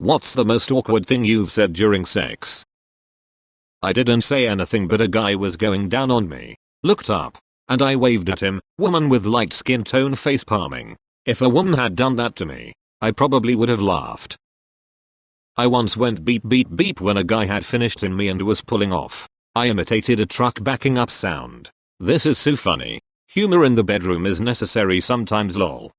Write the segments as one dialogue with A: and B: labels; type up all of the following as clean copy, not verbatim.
A: What's the most awkward thing you've said during sex? I didn't say anything, but a guy was going down on me. Looked up, and I waved at him. Woman with light skin tone face palming. If a woman had done that to me, I probably would have laughed. I once went beep beep beep when a guy had finished in me and was pulling off. I imitated a truck backing up sound. This is so funny. Humor in the bedroom is necessary sometimes, lol.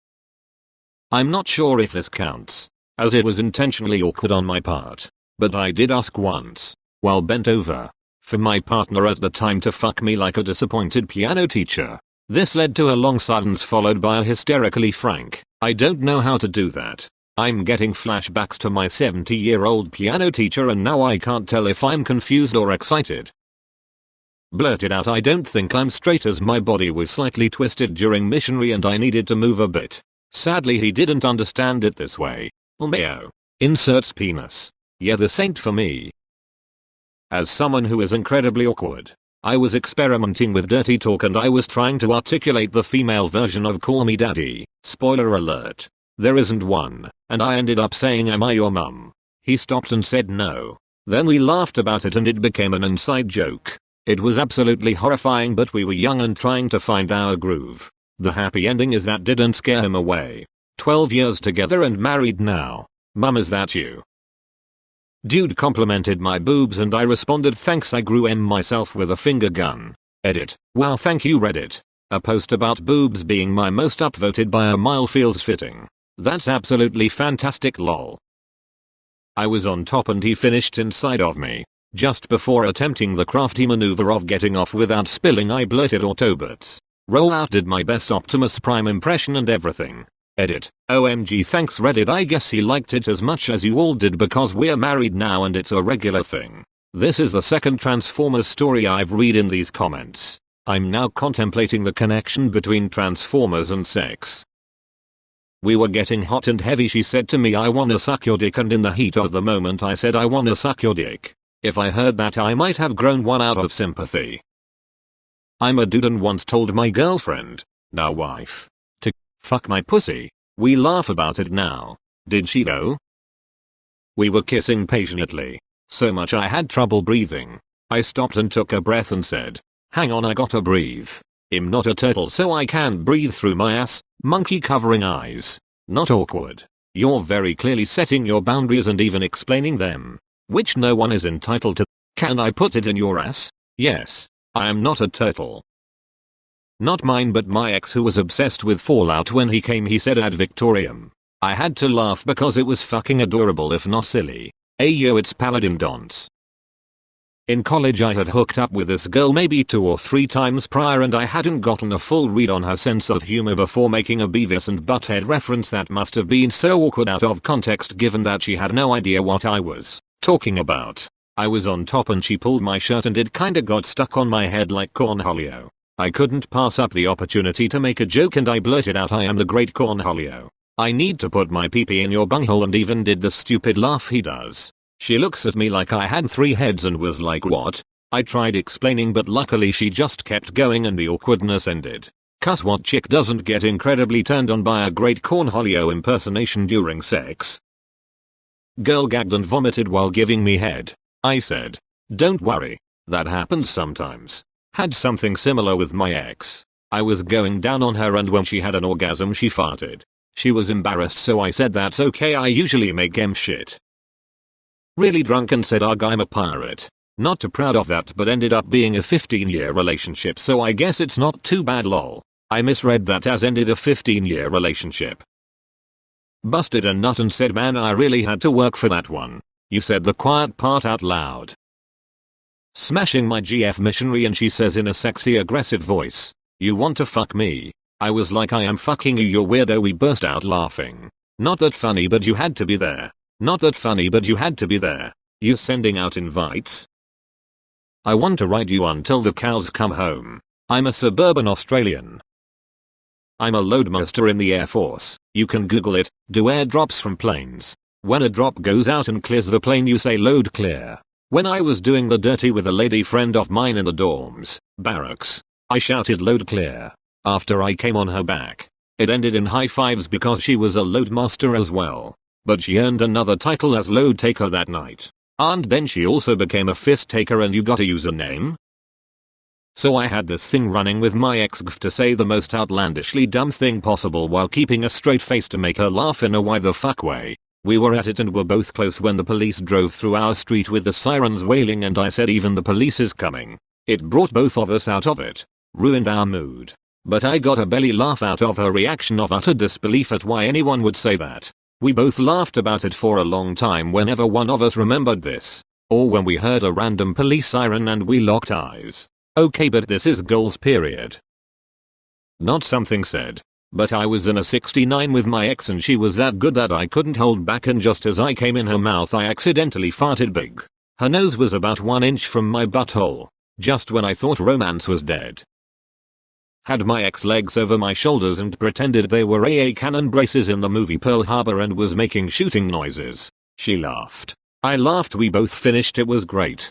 A: I'm not sure if this counts, as it was intentionally awkward on my part, but I did ask once, while bent over, for my partner at the time to fuck me like a disappointed piano teacher. This led to a long silence followed by a hysterically frank, "I don't know how to do that. I'm getting flashbacks to my 70-year-old piano teacher and now I can't tell if I'm confused or excited." Blurted out, "I don't think I'm straight," as my body was slightly twisted during missionary and I needed to move a bit. Sadly he didn't understand it this way. LMAO. Inserts penis. Yeah, this ain't for me. As someone who is incredibly awkward, I was experimenting with dirty talk and I was trying to articulate the female version of "call me daddy." Spoiler alert. There isn't one, and I ended up saying, "Am I your mum?" He stopped and said no. Then we laughed about it and it became an inside joke. It was absolutely horrifying, but we were young and trying to find our groove. The happy ending is that didn't scare him away. 12 years together and married now. Mum, is that you? Dude complimented my boobs and I responded, "Thanks, I grew 'em myself with a finger gun." Edit. Wow, thank you Reddit. A post about boobs being my most upvoted by a mile feels fitting. That's absolutely fantastic, lol. I was on top and he finished inside of me. Just before attempting the crafty maneuver of getting off without spilling, I blurted Autobots. Roll out, did my best Optimus Prime impression and everything. Edit. OMG, thanks Reddit. I guess he liked it as much as you all did because we're married now and it's a regular thing. This is the second Transformers story I've read in these comments. I'm now contemplating the connection between Transformers and sex. We were getting hot and heavy. She said to me, "I wanna suck your dick," and in the heat of the moment I said, "I wanna suck your dick." If I heard that I might have grown one out of sympathy. I'm a dude and once told my girlfriend, now wife, to fuck my pussy. We laugh about it now. Did she though? We were kissing passionately. So much I had trouble breathing. I stopped and took a breath and said, "Hang on, I gotta breathe. I'm not a turtle so I can't breathe through my ass." Monkey covering eyes. Not awkward. You're very clearly setting your boundaries and even explaining them, which no one is entitled to. Can I put it in your ass? Yes. I am not a turtle. Not mine, but my ex, who was obsessed with Fallout. When he came he said ad Victoriam. I had to laugh because it was fucking adorable if not silly. Ayo, it's Paladin Dance. In college I had hooked up with this girl maybe 2 or 3 times prior and I hadn't gotten a full read on her sense of humor before making a Beavis and Butthead reference that must have been so awkward out of context given that she had no idea what I was talking about. I was on top and she pulled my shirt and it kinda got stuck on my head like cornholio. I couldn't pass up the opportunity to make a joke and I blurted out, "I am the great cornholio. I need to put my pee-pee in your bunghole," and even did the stupid laugh he does. She looks at me like I had 3 heads and was like, "What?" I tried explaining but luckily she just kept going and the awkwardness ended. Cuss, what chick doesn't get incredibly turned on by a great cornholio impersonation during sex? Girl gagged and vomited while giving me head. I said, "Don't worry. That happens sometimes." Had something similar with my ex. I was going down on her and when she had an orgasm she farted. She was embarrassed so I said, "That's okay, I usually make em shit." Really drunk and said, "Ugh, I'm a pirate." Not too proud of that, but ended up being a 15-year relationship so I guess it's not too bad, lol. I misread that as ended a 15-year relationship. Busted a nut and said, "Man, I really had to work for that one." You said the quiet part out loud. Smashing my GF missionary and she says in a sexy aggressive voice, "You want to fuck me?" I was like, "I am fucking you, you weirdo." We burst out laughing. Not that funny but you had to be there. Not that funny but you had to be there. You sending out invites? I want to ride you until the cows come home. I'm a suburban Australian. I'm a loadmaster in the Air Force. You can Google it. Do airdrops from planes. When a drop goes out and clears the plane you say load clear. When I was doing the dirty with a lady friend of mine in the dorms, barracks, I shouted load clear. After I came on her back. It ended in high fives because she was a loadmaster as well. but she earned another title as load taker that night. And then she also became a fist taker and you got a username? So I had this thing running with my ex to say the most outlandishly dumb thing possible while keeping a straight face to make her laugh in a why the fuck way. We were at it and were both close when the police drove through our street with the sirens wailing and I said even the police is coming. It brought both of us out of it. Ruined our mood. But I got a belly laugh out of her reaction of utter disbelief at why anyone would say that. We both laughed about it for a long time whenever one of us remembered this. Or when we heard a random police siren and we locked eyes. Okay, but this is goals period. Not something said. But I was in a 69 with my ex and she was that good that I couldn't hold back and just as I came in her mouth I accidentally farted big. Her nose was about 1 inch from my butthole. Just when I thought romance was dead. Had my ex legs over my shoulders and pretended they were AA cannon braces in the movie Pearl Harbor and was making shooting noises. She laughed. I laughed, we both finished, it was great.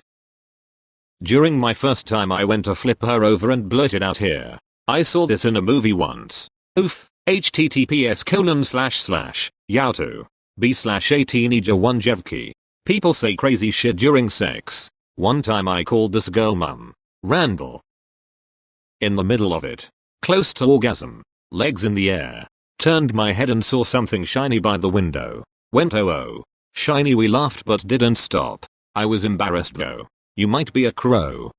A: During my first time I went to flip her over and blurted out, here. I saw this in a movie once. Oof, https://yauto b/18ija1jevki. People say crazy shit during sex. One time I called this girl mum. Randall. In the middle of it. Close to orgasm. Legs in the air. Turned my head and saw something shiny by the window. Went oh. Shiny, we laughed but didn't stop. I was embarrassed though. You might be a crow.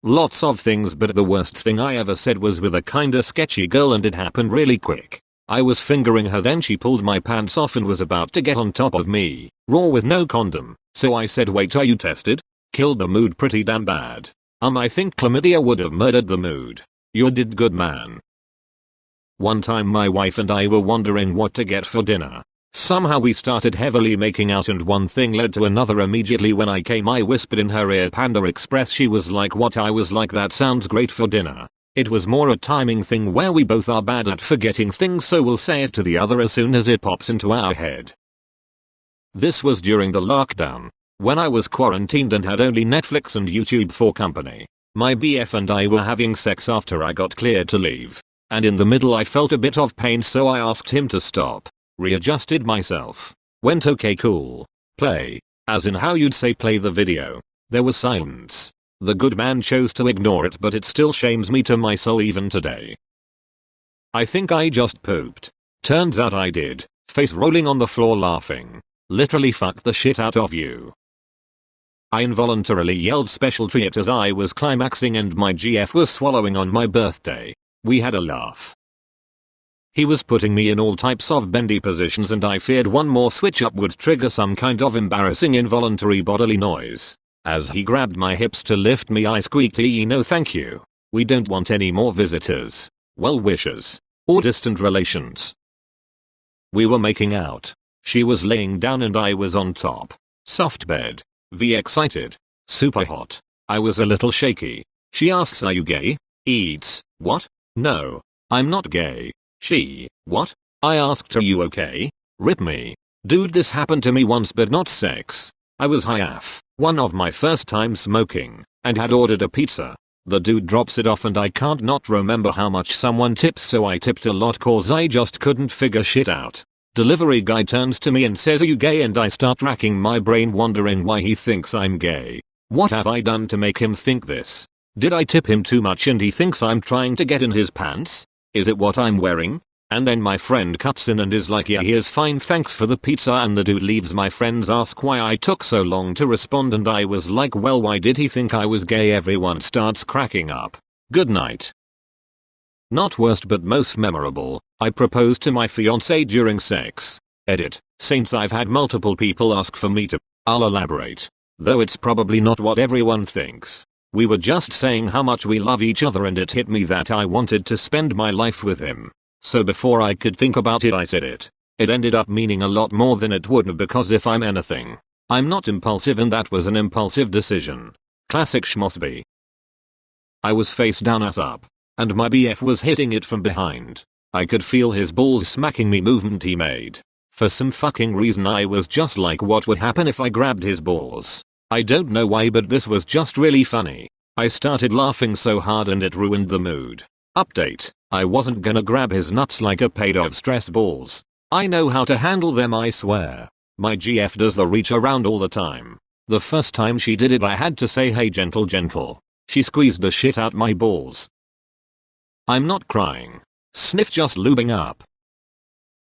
A: Lots of things, but the worst thing I ever said was with a kinda sketchy girl and it happened really quick. I was fingering her, then she pulled my pants off and was about to get on top of me, raw with no condom. So I said, wait, are you tested? Killed the mood pretty damn bad. I think chlamydia would have murdered the mood. You did good, man. One time my wife and I were wondering what to get for dinner. Somehow we started heavily making out and one thing led to another. Immediately when I came I whispered in her ear Panda Express. She was like, what? I was like, that sounds great for dinner. It was more a timing thing where we both are bad at forgetting things, so we'll say it to the other as soon as it pops into our head. This was during the lockdown, when I was quarantined and had only Netflix and YouTube for company. My BF and I were having sex after I got cleared to leave. And in the middle I felt a bit of pain, so I asked him to stop. Readjusted myself. Went okay, cool. Play. As in how you'd say play the video. There was silence. The good man chose to ignore it, but it still shames me to my soul even today. I think I just pooped. Turns out I did. Face rolling on the floor laughing. Literally fucked the shit out of you. I involuntarily yelled special treat as I was climaxing and my GF was swallowing on my birthday. We had a laugh. He was putting me in all types of bendy positions and I feared one more switch up would trigger some kind of embarrassing involuntary bodily noise. As he grabbed my hips to lift me I squeaked, no thank you. We don't want any more visitors, well wishers, or distant relations. We were making out. She was laying down and I was on top. Soft bed. Excited. Super hot. I was a little shaky. She asks, are you gay? Eats. What? No. I'm not gay. She, what? I asked, are you okay? Rip me. Dude, this happened to me once but not sex. I was high AF, one of my first time smoking, and had ordered a pizza. The dude drops it off and I can't not remember how much someone tips, so I tipped a lot cause I just couldn't figure shit out. Delivery guy turns to me and says, are you gay? And I start racking my brain wondering why he thinks I'm gay. What have I done to make him think this? Did I tip him too much and he thinks I'm trying to get in his pants? Is it what I'm wearing? And then my friend cuts in and is like, yeah, here's fine, thanks for the pizza, and the dude leaves. My friends ask why I took so long to respond and I was like, well, why did he think I was gay? Everyone starts cracking up. Good night. Not worst but most memorable, I proposed to my fiance during sex. Edit. Since I've had multiple people ask for me to, I'll elaborate. Though it's probably not what everyone thinks. We were just saying how much we love each other and it hit me that I wanted to spend my life with him. So before I could think about it I said it. It ended up meaning a lot more than it would have because if I'm anything, I'm not impulsive and that was an impulsive decision. Classic schmosby. I was face down ass up. And my BF was hitting it from behind. I could feel his balls smacking me movement he made. For some fucking reason I was just like, what would happen if I grabbed his balls? I don't know why but this was just really funny. I started laughing so hard and it ruined the mood. Update. I wasn't gonna grab his nuts like a pedo of stress balls. I know how to handle them, I swear. My GF does the reach around all the time. The first time she did it I had to say hey gentle gentle. She squeezed the shit out my balls. I'm not crying. Sniff, just lubing up.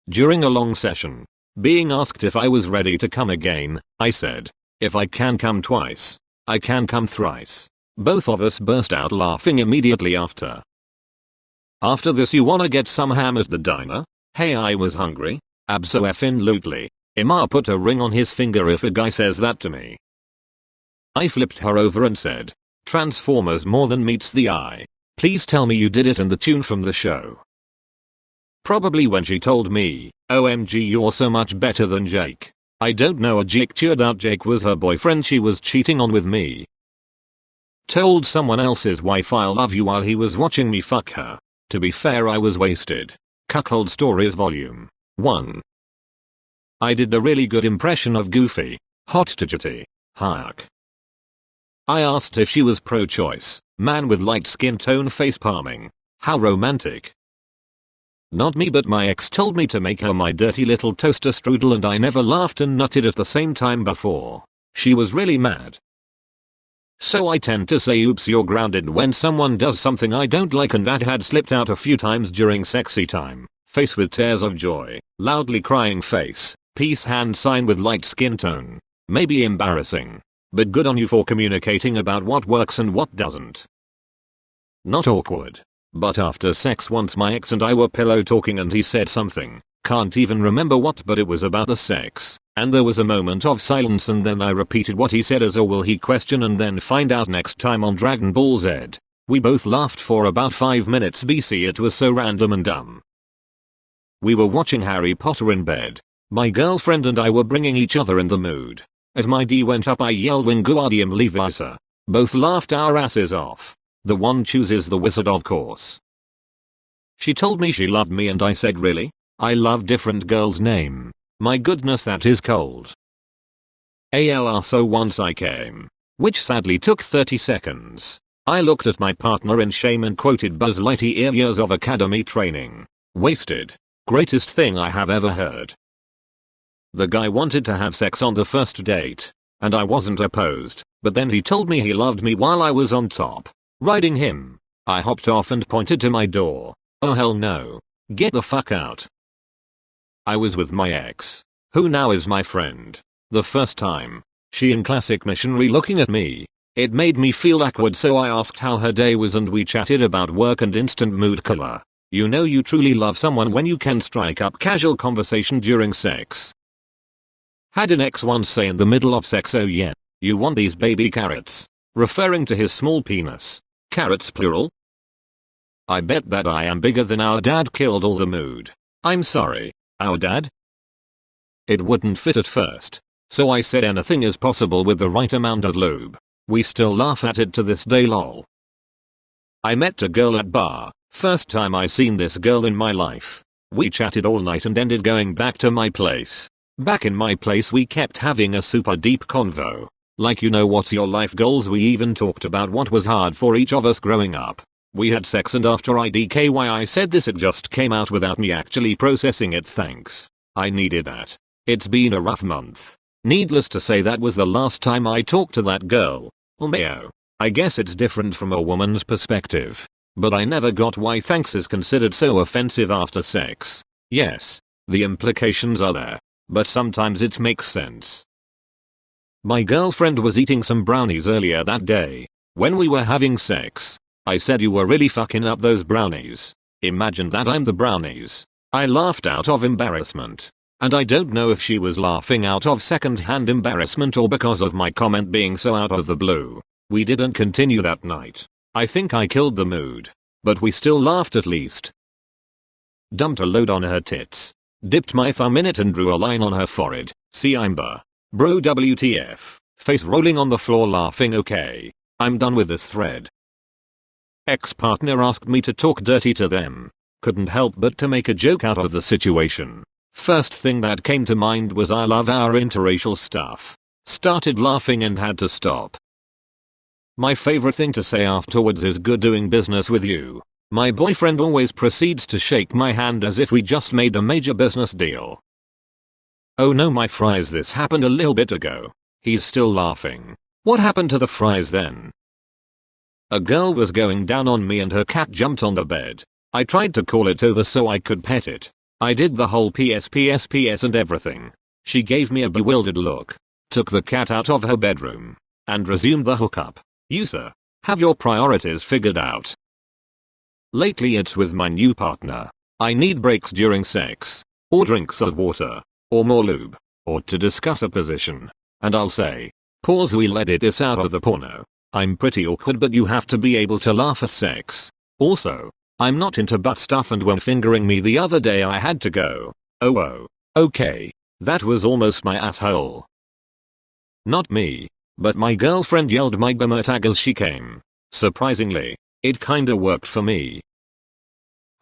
A: During a long session, being asked if I was ready to come again, I said, if I can come twice, I can come thrice. Both of us burst out laughing immediately after. After this, you wanna get some ham at the diner? Hey, I was hungry. Abso-effin-lutely. Ima put a ring on his finger if a guy says that to me. I flipped her over and said, Transformers more than meets the eye. Please tell me you did it in the tune from the show. Probably when she told me, OMG you're so much better than Jake. I don't know, a Jake cheered out Jake was her boyfriend she was cheating on with me. Told someone else's wife I love you while he was watching me fuck her. To be fair, I was wasted. Cuckold Stories Volume 1. I did a really good impression of Goofy. Hot titty. Hark. I asked if she was pro-choice. Man with light skin tone face palming. How romantic. Not me, but my ex told me to make her my dirty little toaster strudel and I never laughed and nutted at the same time before. She was really mad. So I tend to say oops you're grounded when someone does something I don't like, and that had slipped out a few times during sexy time. Face with tears of joy. Loudly crying face. Peace hand sign with light skin tone. Maybe embarrassing. But good on you for communicating about what works and what doesn't. Not awkward. But after sex once my ex and I were pillow talking and he said something. Can't even remember what, but it was about the sex. And there was a moment of silence and then I repeated what he said as a will he question and then find out next time on Dragon Ball Z. We both laughed for about 5 minutes BC, it was so random and dumb. We were watching Harry Potter in bed. My girlfriend and I were bringing each other in the mood. As my D went up I yelled Wingardium Leviosa. Both laughed our asses off. The one chooses the wizard of course. She told me she loved me and I said really? I love different girl's name. My goodness, that is cold. So once I came. Which sadly took 30 seconds. I looked at my partner in shame and quoted Buzz Lightyear years of academy training. Wasted. Greatest thing I have ever heard. The guy wanted to have sex on the first date. And I wasn't opposed, but then he told me he loved me while I was on top. Riding him. I hopped off and pointed to my door. Oh hell no. Get the fuck out. I was with my ex, who now is my friend. The first time, she in classic missionary looking at me. It made me feel awkward, so I asked how her day was and we chatted about work and instant mood killer. You know you truly love someone when you can strike up casual conversation during sex. Had an ex once say in the middle of sex, oh yeah, you want these baby carrots, referring to his small penis. Carrots plural? I bet that I am bigger than our dad killed all the mood. I'm sorry, our dad? It wouldn't fit at first, so I said anything is possible with the right amount of lube. We still laugh at it to this day lol. I met a girl at bar, first time I seen this girl in my life. We chatted all night and ended going back to my place. Back in my place we kept having a super deep convo. Like, you know, what's your life goals? We even talked about what was hard for each of us growing up. We had sex and after IDKY I said this, it just came out without me actually processing it, thanks. I needed that. It's been a rough month. Needless to say that was the last time I talked to that girl. Mayo. I guess it's different from a woman's perspective. But I never got why thanks is considered so offensive after sex. Yes, the implications are there, but sometimes it makes sense. My girlfriend was eating some brownies earlier that day. When we were having sex, I said you were really fucking up those brownies. Imagine that I'm the brownies. I laughed out of embarrassment. And I don't know if she was laughing out of second-hand embarrassment or because of my comment being so out of the blue. We didn't continue that night. I think I killed the mood. But we still laughed at least. Dumped a load on her tits. Dipped my thumb in it and drew a line on her forehead. See, I'm bro WTF. Face rolling on the floor laughing. Okay. I'm done with this thread. Ex-partner asked me to talk dirty to them. Couldn't help but to make a joke out of the situation. First thing that came to mind was I love our interracial stuff. Started laughing and had to stop. My favorite thing to say afterwards is good doing business with you. My boyfriend always proceeds to shake my hand as if we just made a major business deal. Oh no, my fries, this happened a little bit ago. He's still laughing. What happened to the fries then? A girl was going down on me and her cat jumped on the bed. I tried to call it over so I could pet it. I did the whole PS and everything. She gave me a bewildered look, took the cat out of her bedroom, and resumed the hookup. You, sir, have your priorities figured out. Lately it's with my new partner. I need breaks during sex, or drinks of water, or more lube, or to discuss a position. And I'll say, pause, we'll edit this out of the porno. I'm pretty awkward, but you have to be able to laugh at sex. Also, I'm not into butt stuff, and when fingering me the other day I had to go, oh, okay. That was almost my asshole. Not me, but my girlfriend yelled my bummer tag as she came. Surprisingly, it kinda worked for me.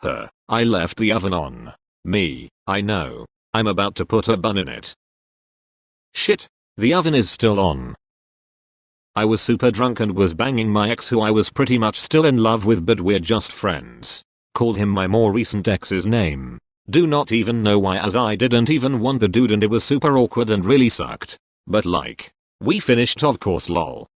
A: Her, I left the oven on. Me, I know. I'm about to put a bun in it. Shit, the oven is still on. I was super drunk and was banging my ex, who I was pretty much still in love with, but we're just friends. Called him my more recent ex's name. Do not even know why, as I didn't even want the dude and it was super awkward and really sucked. But like, we finished of course, lol.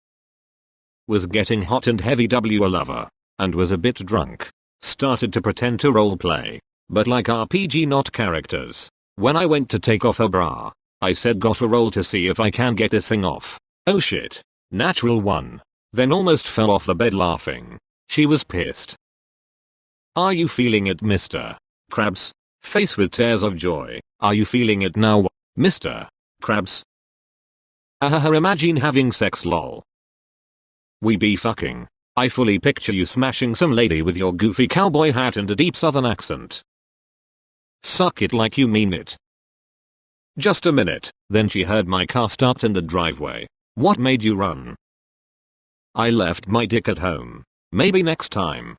A: Was getting hot and heavy, a lover. And was a bit drunk. Started to pretend to roleplay. But like RPG, not characters. When I went to take off her bra, I said gotta roll to see if I can get this thing off. Oh shit. Natural one. Then almost fell off the bed laughing. She was pissed. Are you feeling it, Mr. Krabs? Face with tears of joy. Are you feeling it now, Mr. Krabs? Imagine having sex, lol. We be fucking. I fully picture you smashing some lady with your goofy cowboy hat and a deep southern accent. Suck it like you mean it. Just a minute, then she heard my car start in the driveway. What made you run? I left my dick at home. Maybe next time.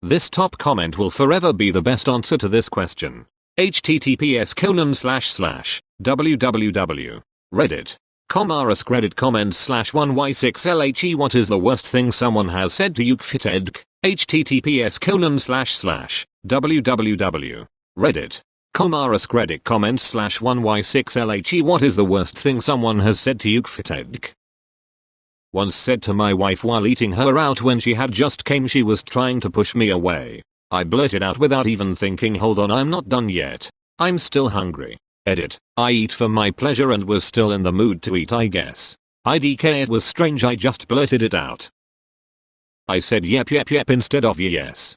A: This top comment will forever be the best answer to this question. https://www.reddit.com /AskReddit comments/1y6lhe What is the worst thing someone has said to you, Kfitedk? https://www.reddit.com /AskReddit comments/1y6lhe What is the worst thing someone has said to you, Kfitedk? Once said to my wife while eating her out when she had just came, she was trying to push me away. I blurted out without even thinking, hold on, I'm not done yet. I'm still hungry. Edit. I eat for my pleasure and was still in the mood to eat, I guess. IDK, it was strange, I just blurted it out. I said yep instead of yes.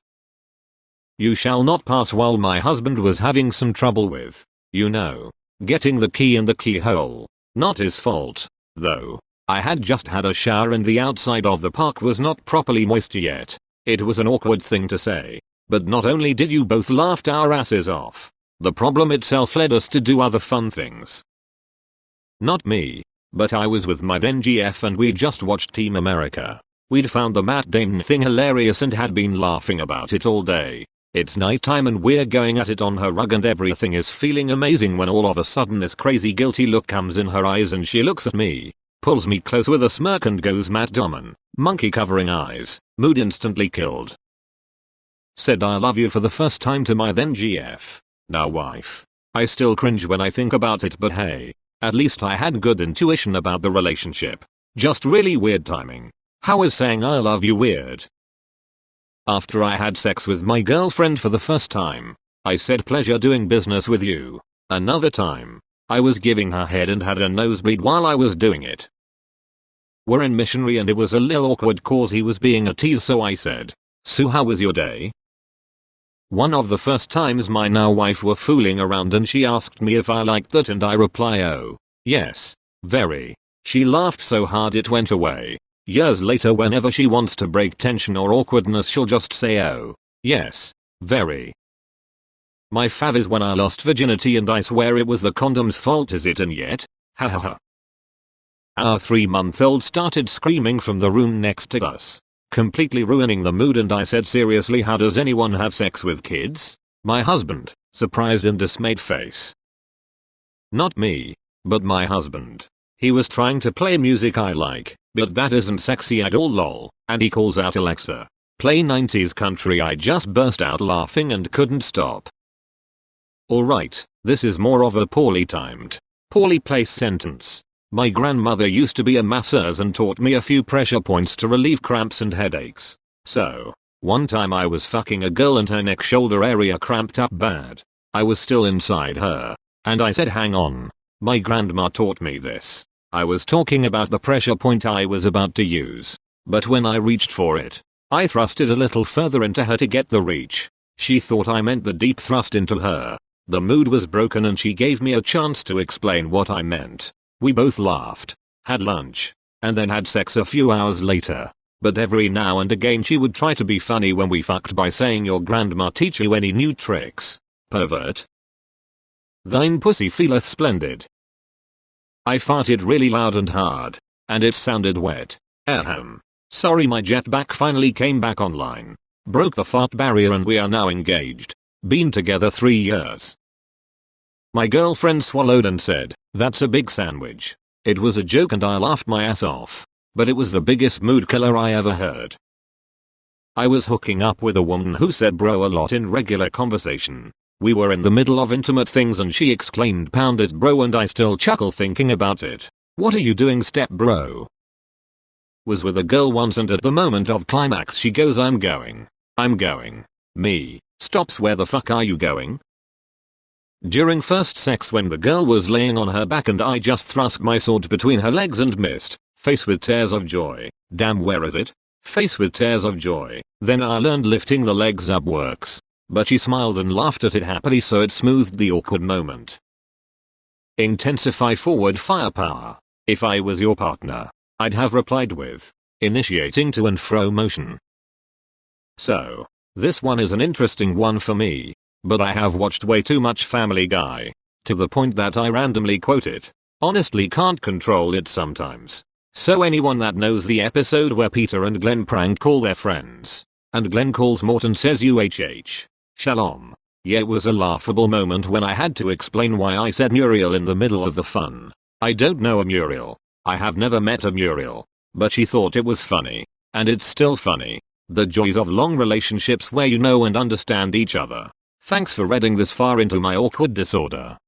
A: You shall not pass while my husband was having some trouble with, getting the key in the keyhole. Not his fault, though. I had just had a shower and the outside of the park was not properly moist yet. It was an awkward thing to say. But not only did you both laugh our asses off, the problem itself led us to do other fun things. Not me, but I was with my then GF and we just watched Team America. We'd found the Matt Damon thing hilarious and had been laughing about it all day. It's nighttime and we're going at it on her rug and everything is feeling amazing when all of a sudden this crazy guilty look comes in her eyes and she looks at me, pulls me close with a smirk and goes, Matt Damon, monkey covering eyes, mood instantly killed. Said I love you for the first time to my then GF, now wife. I still cringe when I think about it, but hey, at least I had good intuition about the relationship. Just really weird timing. How is saying I love you weird? After I had sex with my girlfriend for the first time, I said pleasure doing business with you. Another time, I was giving her head and had a nosebleed while I was doing it. We're in missionary and it was a little awkward cause he was being a tease, so I said, so how was your day? One of the first times my now wife were fooling around and she asked me if I liked that and I reply, oh, yes, very. She laughed so hard it went away. Years later, whenever she wants to break tension or awkwardness, she'll just say, oh, yes, very. My fav is when I lost virginity and I swear it was the condom's fault, is it? And yet, ha ha ha. Our 3-month-old started screaming from the room next to us, completely ruining the mood, and I said, seriously, how does anyone have sex with kids? My husband, surprised and dismayed face. Not me, but my husband. He was trying to play music I like, but that isn't sexy at all, lol, and he calls out Alexa, Play 90s country. I just burst out laughing and couldn't stop. Alright, this is more of a poorly timed, poorly placed sentence. My grandmother used to be a masseuse and taught me a few pressure points to relieve cramps and headaches. So, one time I was fucking a girl and her neck shoulder area cramped up bad. I was still inside her. And I said hang on. My grandma taught me this. I was talking about the pressure point I was about to use. But when I reached for it, I thrust it a little further into her to get the reach. She thought I meant the deep thrust into her. The mood was broken and she gave me a chance to explain what I meant. We both laughed, had lunch, and then had sex a few hours later. But every now and again she would try to be funny when we fucked by saying your grandma teach you any new tricks, pervert. Thine pussy feeleth splendid. I farted really loud and hard, and it sounded wet. Ahem. Sorry, my jetpack finally came back online. Broke the fart barrier and we are now engaged. Been together 3 years. My girlfriend swallowed and said, "That's a big sandwich." It was a joke and I laughed my ass off. But it was the biggest mood killer I ever heard. I was hooking up with a woman who said bro a lot in regular conversation. We were in the middle of intimate things and she exclaimed pound it bro and I still chuckle thinking about it. What are you doing step bro? Was with a girl once and at the moment of climax she goes I'm going. Me. Stops where the fuck are you going? During first sex when the girl was laying on her back and I just thrust my sword between her legs and missed. Face with tears of joy. Damn, where is it? Face with tears of joy. Then I learned lifting the legs up works. But she smiled and laughed at it happily so it smoothed the awkward moment. Intensify forward firepower. If I was your partner, I'd have replied with initiating to and fro motion. So, this one is an interesting one for me. But I have watched way too much Family Guy. To the point that I randomly quote it. Honestly can't control it sometimes. So anyone that knows the episode where Peter and Glenn prank call their friends, and Glenn calls Morton says UHH. Shalom. Yeah, it was a laughable moment when I had to explain why I said Muriel in the middle of the fun. I don't know a Muriel. I have never met a Muriel. But she thought it was funny. And it's still funny. The joys of long relationships where you know and understand each other. Thanks for reading this far into my awkward disorder.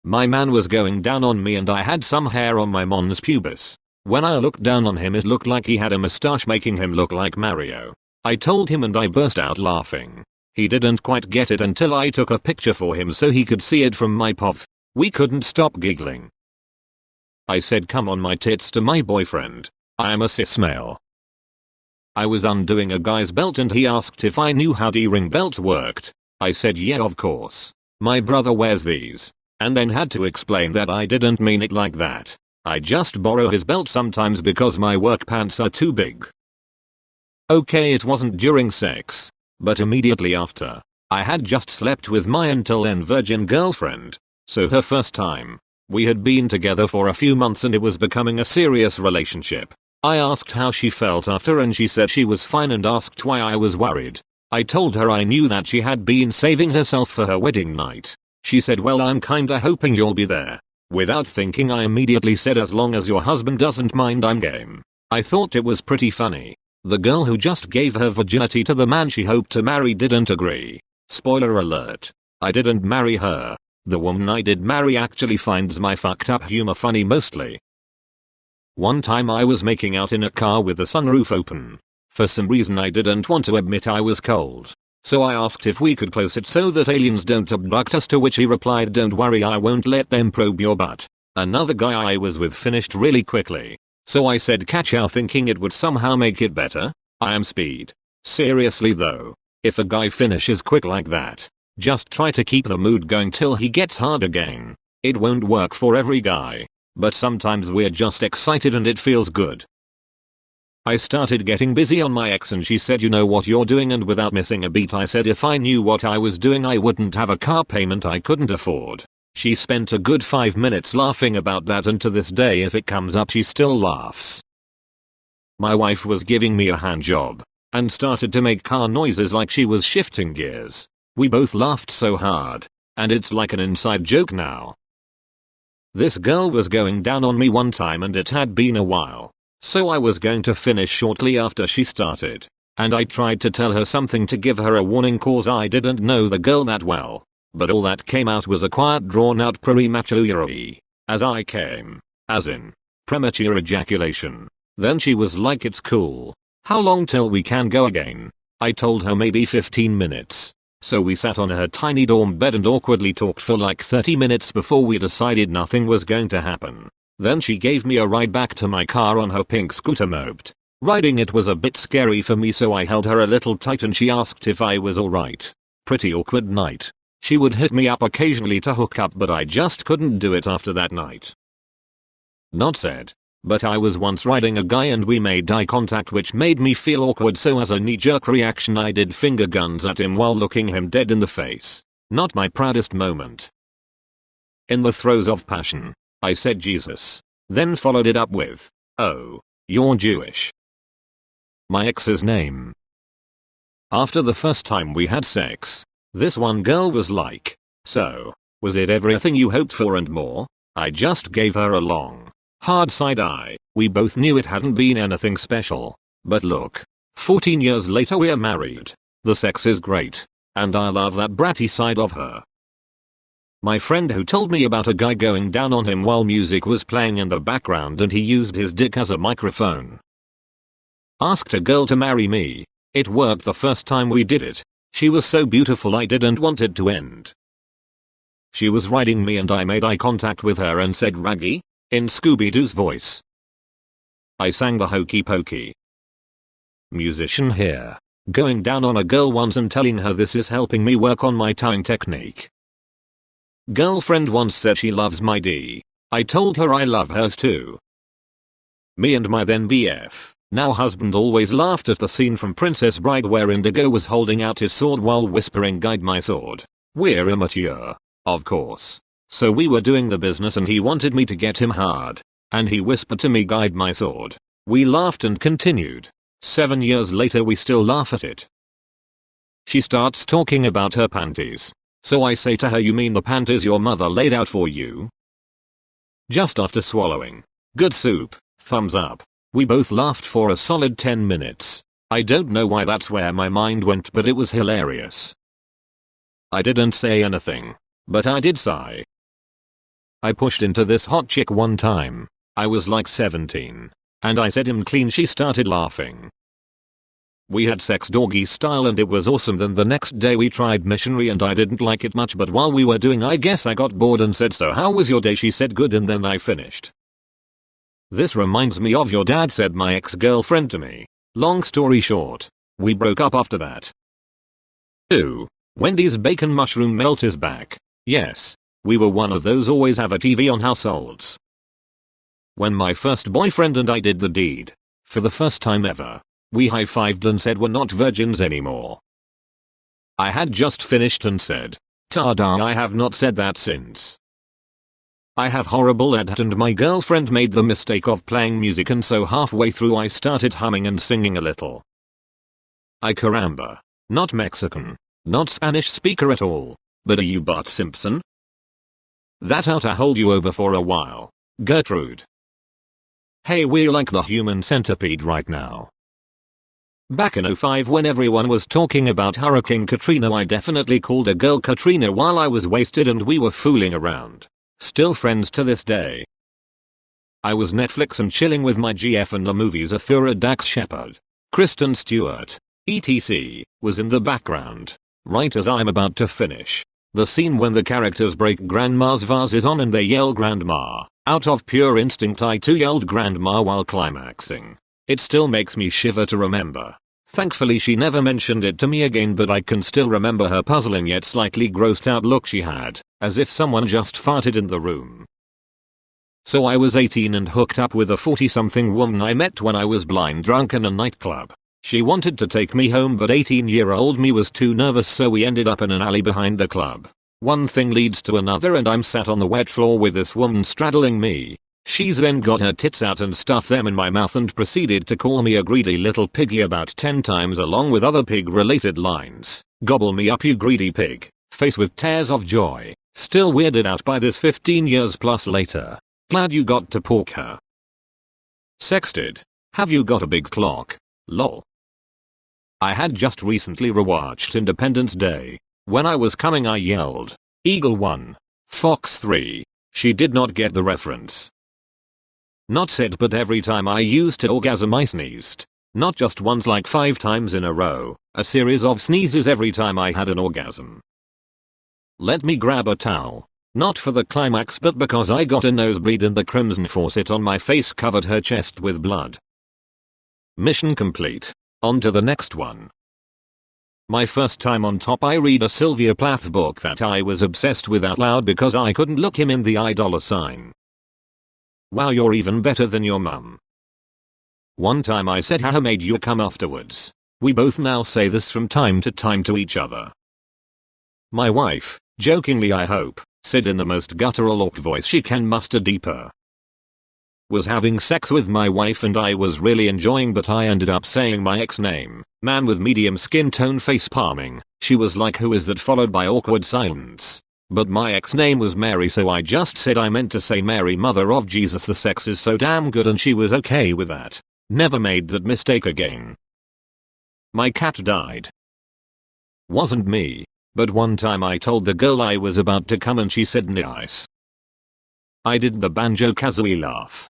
A: My man was going down on me and I had some hair on my mons pubis. When I looked down on him it looked like he had a mustache making him look like Mario. I told him and I burst out laughing. He didn't quite get it until I took a picture for him so he could see it from my POV. We couldn't stop giggling. I said come on my tits to my boyfriend. I am a cis male. I was undoing a guy's belt and he asked if I knew how D-ring belts worked. I said yeah of course. My brother wears these. And then had to explain that I didn't mean it like that. I just borrow his belt sometimes because my work pants are too big. Okay, it wasn't during sex. But immediately after. I had just slept with my until then virgin girlfriend. So her first time. We had been together for a few months and it was becoming a serious relationship. I asked how she felt after and she said she was fine and asked why I was worried. I told her I knew that she had been saving herself for her wedding night. She said well I'm kinda hoping you'll be there. Without thinking I immediately said as long as your husband doesn't mind I'm game. I thought it was pretty funny. The girl who just gave her virginity to the man she hoped to marry didn't agree. Spoiler alert. I didn't marry her. The woman I did marry actually finds my fucked up humor funny mostly. One time I was making out in a car with the sunroof open. For some reason I didn't want to admit I was cold. So I asked if we could close it so that aliens don't abduct us, to which he replied don't worry I won't let them probe your butt. Another guy I was with finished really quickly. So I said ka-chow thinking it would somehow make it better. I am speed. Seriously though. If a guy finishes quick like that, just try to keep the mood going till he gets hard again. It won't work for every guy. But sometimes we're just excited and it feels good. I started getting busy on my ex and she said you know what you're doing, and without missing a beat I said if I knew what I was doing I wouldn't have a car payment I couldn't afford. She spent a good 5 minutes laughing about that and to this day if it comes up she still laughs. My wife was giving me a hand job and started to make car noises like she was shifting gears. We both laughed so hard and it's like an inside joke now. This girl was going down on me one time and it had been a while. So I was going to finish shortly after she started. and I tried to tell her something to give her a warning cause I didn't know the girl that well. But all that came out was a quiet drawn out premature as I came. As in, premature ejaculation. Then she was like, it's cool. How long till we can go again? I told her maybe 15 minutes. So we sat on her tiny dorm bed and awkwardly talked for like 30 minutes before we decided nothing was going to happen. Then she gave me a ride back to my car on her pink scooter moped. Riding it was a bit scary for me, so I held her a little tight and she asked if I was alright. Pretty awkward night. She would hit me up occasionally to hook up, but I just couldn't do it after that night. Not said. But I was once riding a guy and we made eye contact, which made me feel awkward, so as a knee-jerk reaction I did finger guns at him while looking him dead in the face. Not my proudest moment. In the throes of passion, I said Jesus. Then followed it up with, "Oh, you're Jewish." My ex's name. After the first time we had sex, this one girl was like, "So, was it everything you hoped for and more?" I just gave her a long, hard side eye. We both knew it hadn't been anything special. But look, 14 years later we're married. The sex is great. And I love that bratty side of her. My friend who told me about a guy going down on him while music was playing in the background and he used his dick as a microphone. Asked a girl to marry me. It worked the first time we did it. She was so beautiful I didn't want it to end. She was riding me and I made eye contact with her and said "Raggy" in Scooby-Doo's voice. I sang the Hokey Pokey. Musician here. Going down on a girl once and telling her this is helping me work on my tongue technique. Girlfriend once said she loves my D. I told her I love hers too. Me and my then BF, now husband, always laughed at the scene from Princess Bride where Indigo was holding out his sword while whispering "Guide my sword." We're immature, of course. So we were doing the business and he wanted me to get him hard. And he whispered to me "Guide my sword." We laughed and continued. 7 years later we still laugh at it. She starts talking about her panties. So I say to her, "You mean the panties your mother laid out for you?" Just after swallowing. Good soup, thumbs up. We both laughed for a solid 10 minutes. I don't know why that's where my mind went, but it was hilarious. I didn't say anything. But I did sigh. I pushed into this hot chick one time. I was like 17. And I said "I'm clean." She started laughing. We had sex doggy style and it was awesome. Then the next day we tried missionary and I didn't like it much, but while we were doing I guess I got bored and said, "So how was your day?" She said "Good," and then I finished. "This reminds me of your dad," said my ex-girlfriend to me. Long story short, we broke up after that. 2. Wendy's bacon mushroom melt is back. Yes. We were one of those always have a TV on households. When my first boyfriend and I did the deed, for the first time ever, we high-fived and said we're not virgins anymore. I had just finished and said, "Ta-da, I have not said that since." I have horrible ADHD and my girlfriend made the mistake of playing music, and so halfway through I started humming and singing a little. Ay caramba. Not Mexican. Not Spanish speaker at all. But are you Bart Simpson? That ought to hold you over for a while. Gertrude. Hey, we're like the human centipede right now. Back in '05 when everyone was talking about Hurricane Katrina, I definitely called a girl Katrina while I was wasted and we were fooling around. Still friends to this day. I was Netflix and chilling with my GF and the movie's Athura Dax Shepard, Kristen Stewart, etc. was in the background. Right as I'm about to finish. The scene when the characters break Grandma's vase is on and they yell "Grandma." Out of pure instinct I too yelled "Grandma" while climaxing. It still makes me shiver to remember. Thankfully she never mentioned it to me again, but I can still remember her puzzling yet slightly grossed out look she had, as if someone just farted in the room. So I was 18 and hooked up with a 40-something woman I met when I was blind drunk in a nightclub. She wanted to take me home, but 18-year-old me was too nervous, so we ended up in an alley behind the club. One thing leads to another and I'm sat on the wet floor with this woman straddling me. She's then got her tits out and stuffed them in my mouth and proceeded to call me a greedy little piggy about 10 times along with other pig-related lines. "Gobble me up, you greedy pig." Face with tears of joy. Still weirded out by this 15 years plus later. Glad you got to pork her. Sexted. Have you got a big clock? Lol. I had just recently rewatched Independence Day. When I was coming I yelled, "Eagle 1. Fox 3. She did not get the reference. Not said, but every time I used to orgasm I sneezed. Not just once, like 5 times in a row. A series of sneezes every time I had an orgasm. Let me grab a towel. Not for the climax but because I got a nosebleed and the crimson faucet on my face covered her chest with blood. Mission complete. On to the next one. My first time on top, I read a Sylvia Plath book that I was obsessed with out loud because I couldn't look him in the eye. $. Wow, you're even better than your mum. One time I said, "How made you come?" afterwards. We both now say this from time to time to each other. My wife, jokingly I hope, said in the most guttural awk voice she can muster deeper. Was having sex with my wife and I was really enjoying, but I ended up saying my ex name, man with medium skin tone face palming. She was like, "Who is that?" followed by awkward silence. But my ex name was Mary, so I just said I meant to say Mary, Mother of Jesus, the sex is so damn good, and she was okay with that. Never made that mistake again. My cat died. Wasn't me. But one time I told the girl I was about to come and she said nice. I did the Banjo-Kazooie laugh.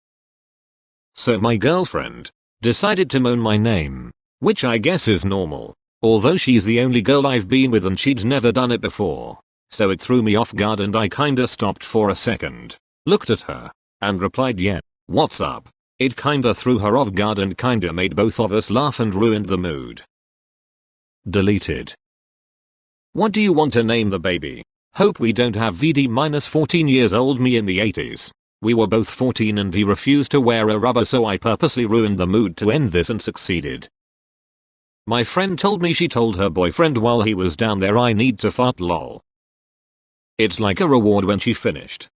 A: So my girlfriend decided to moan my name, which I guess is normal, although she's the only girl I've been with and she'd never done it before. So it threw me off guard and I kinda stopped for a second, looked at her, and replied, "Yeah, what's up?" It kinda threw her off guard and kinda made both of us laugh and ruined the mood. Deleted. What do you want to name the baby? Hope we don't have VD-14 years old me in the 80s. We were both 14 and he refused to wear a rubber, so I purposely ruined the mood to end this and succeeded. My friend told me she told her boyfriend while he was down there, "I need to fart lol." It's like a reward when she finished.